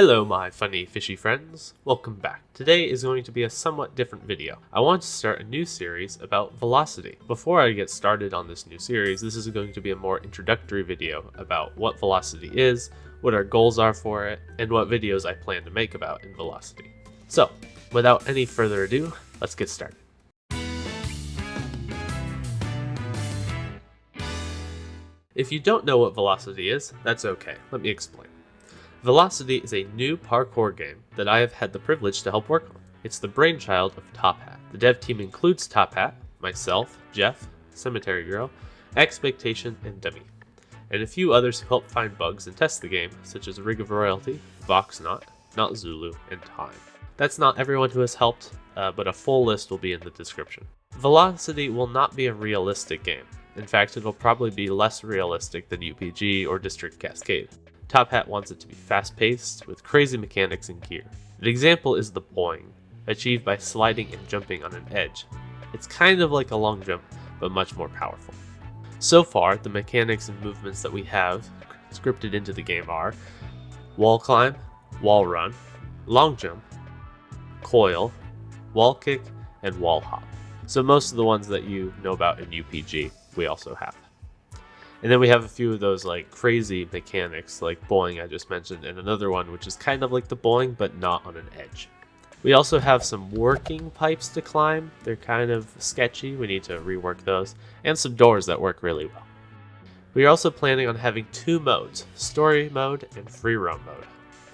Hello my funny fishy friends, welcome back. Today is going to be a somewhat different video. I want to start a new series about velocity. Before I get started on this new series, this is going to be a more introductory video about what velocity is, what our goals are for it, and what videos I plan to make about in velocity. So, without any further ado, let's get started. If you don't know what velocity is, that's okay, let me explain. Velocity is a new parkour game that I have had the privilege to help work on. It's the brainchild of Top Hat. The dev team includes Top Hat, myself, Jeff, Cemetery Girl, Expectation, and Dummy, and a few others who help find bugs and test the game, such as Rig of Royalty, Voxnot, Not Zulu, and Time. That's not everyone who has helped, but a full list will be in the description. Velocity will not be a realistic game. In fact, it'll probably be less realistic than UPG or District Cascade. Top Hat wants it to be fast-paced, with crazy mechanics and gear. An example is the boing, achieved by sliding and jumping on an edge. It's kind of like a long jump, but much more powerful. So far, the mechanics and movements that we have scripted into the game are wall climb, wall run, long jump, coil, wall kick, and wall hop. So most of the ones that you know about in UPG, we also have. And then we have a few of those like crazy mechanics like boing I just mentioned, and another one which is kind of like the boing but not on an edge. We also have some working pipes to climb. They're kind of sketchy, we need to rework those, and some doors that work really well. We are also planning on having two modes, story mode and free roam mode.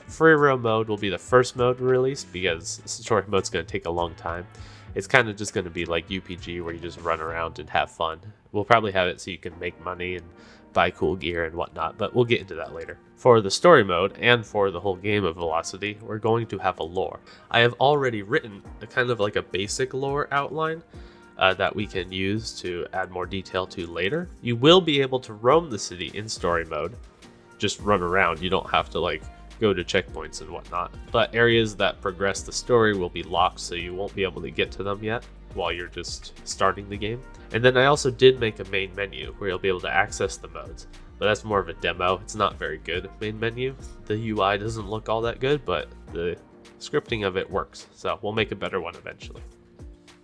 Free roam mode will be the first mode released because story mode's going to take a long time. It's kind of just going to be like UPG where you just run around and have fun. We'll probably have it so you can make money and buy cool gear and whatnot, but we'll get into that later. For the story mode and for the whole game of Velocity, we're going to have a lore. I have already written a kind of like a basic lore outline that we can use to add more detail to later. You will be able to roam the city in story mode, just run around. You don't have to like go to checkpoints and whatnot, but areas that progress the story will be locked, so you won't be able to get to them yet while you're just starting the game. And then I also did make a main menu where you'll be able to access the modes, but that's more of a demo. It's not very good main menu. The UI doesn't look all that good, but the scripting of it works, so we'll make a better one eventually.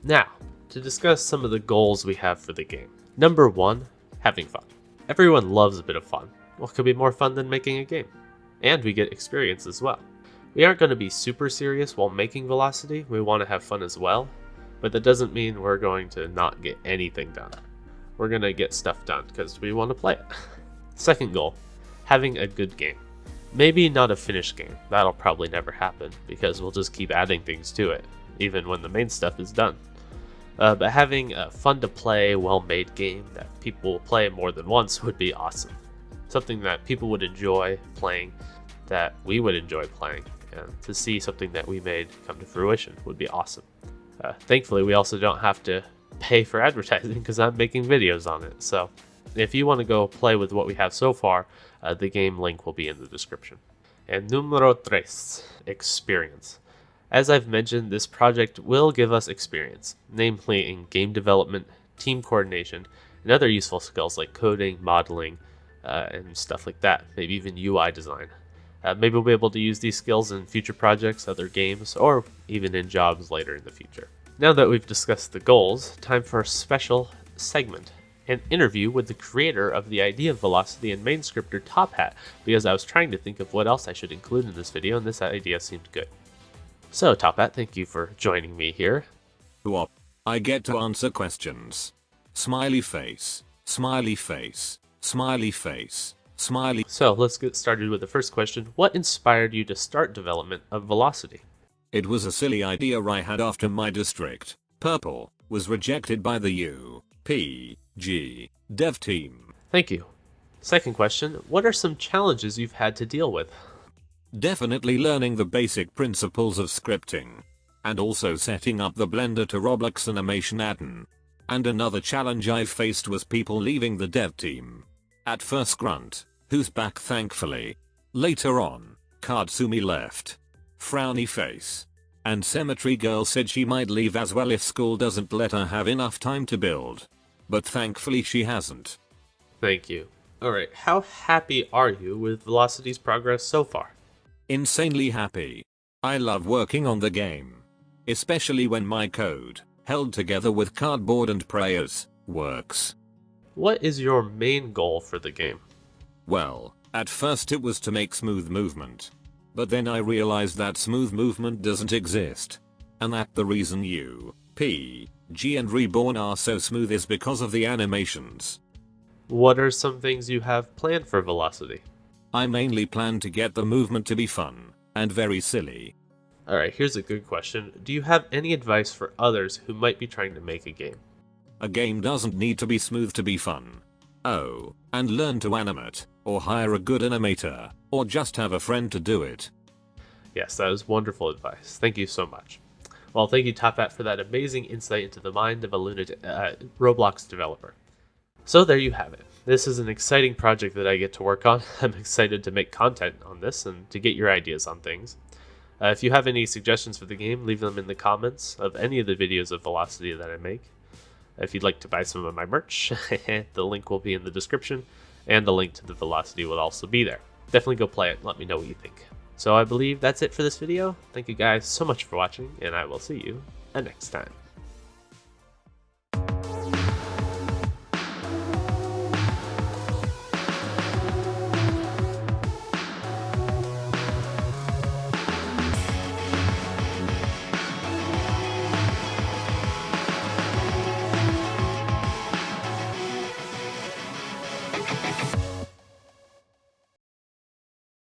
Now, to discuss some of the goals we have for the game. Number 1, having fun. Everyone loves a bit of fun. What could be more fun than making a game? And we get experience as well. We aren't going to be super serious while making Velocity. We want to have fun as well, but that doesn't mean we're going to not get anything done. We're going to get stuff done because we want to play it. Second goal, having a good game. Maybe not a finished game. That'll probably never happen because we'll just keep adding things to it, even when the main stuff is done. But having a fun to play, well-made game that people will play more than once would be awesome. Something that people would enjoy playing, that we would enjoy playing, and to see something that we made come to fruition would be awesome. Thankfully, we also don't have to pay for advertising because I'm making videos on it. So if you want to go play with what we have so far, the game link will be in the description. And numero 3, experience. As I've mentioned, this project will give us experience, namely in game development, team coordination, and other useful skills like coding, modeling, and stuff like that, maybe even UI design. Maybe we'll be able to use these skills in future projects, other games, or even in jobs later in the future. Now that we've discussed the goals, time for a special segment, an interview with the creator of the idea of Velocity and main scripter Top Hat, because I was trying to think of what else I should include in this video, and this idea seemed good. So Top Hat, thank you for joining me here. What? I get to answer questions. Smiley face, smiley face. Smiley face. Smiley. So let's get started with the first question. What inspired you to start development of Velocity? It was a silly idea I had after my district, Purple, was rejected by the UPG dev team. Thank you. Second question. What are some challenges you've had to deal with? Definitely learning the basic principles of scripting. And also setting up the Blender to Roblox animation add-on. And another challenge I've faced was people leaving the dev team. At first Grunt, who's back thankfully. Later on, Kartsumi left. Frowny face. And Cemetery Girl said she might leave as well if school doesn't let her have enough time to build. But thankfully she hasn't. Thank you. Alright, how happy are you with Velocity's progress so far? Insanely happy. I love working on the game. Especially when my code, held together with cardboard and prayers, works. What is your main goal for the game? Well, at first it was to make smooth movement. But then I realized that smooth movement doesn't exist. And that the reason U, P, G and Reborn are so smooth is because of the animations. What are some things you have planned for Velocity? I mainly plan to get the movement to be fun, and very silly. Alright, here's a good question. Do you have any advice for others who might be trying to make a game? A game doesn't need to be smooth to be fun. Oh, and learn to animate, or hire a good animator, or just have a friend to do it. Yes, that is wonderful advice. Thank you so much. Well, thank you, Top Hat, for that amazing insight into the mind of a Roblox developer. So there you have it. This is an exciting project that I get to work on. I'm excited to make content on this and to get your ideas on things. If you have any suggestions for the game, leave them in the comments of any of the videos of Velocity that I make. If you'd like to buy some of my merch, the link will be in the description, and the link to the Velocity will also be there. Definitely go play it and let me know what you think. So I believe that's it for this video. Thank you guys so much for watching, and I will see you next time.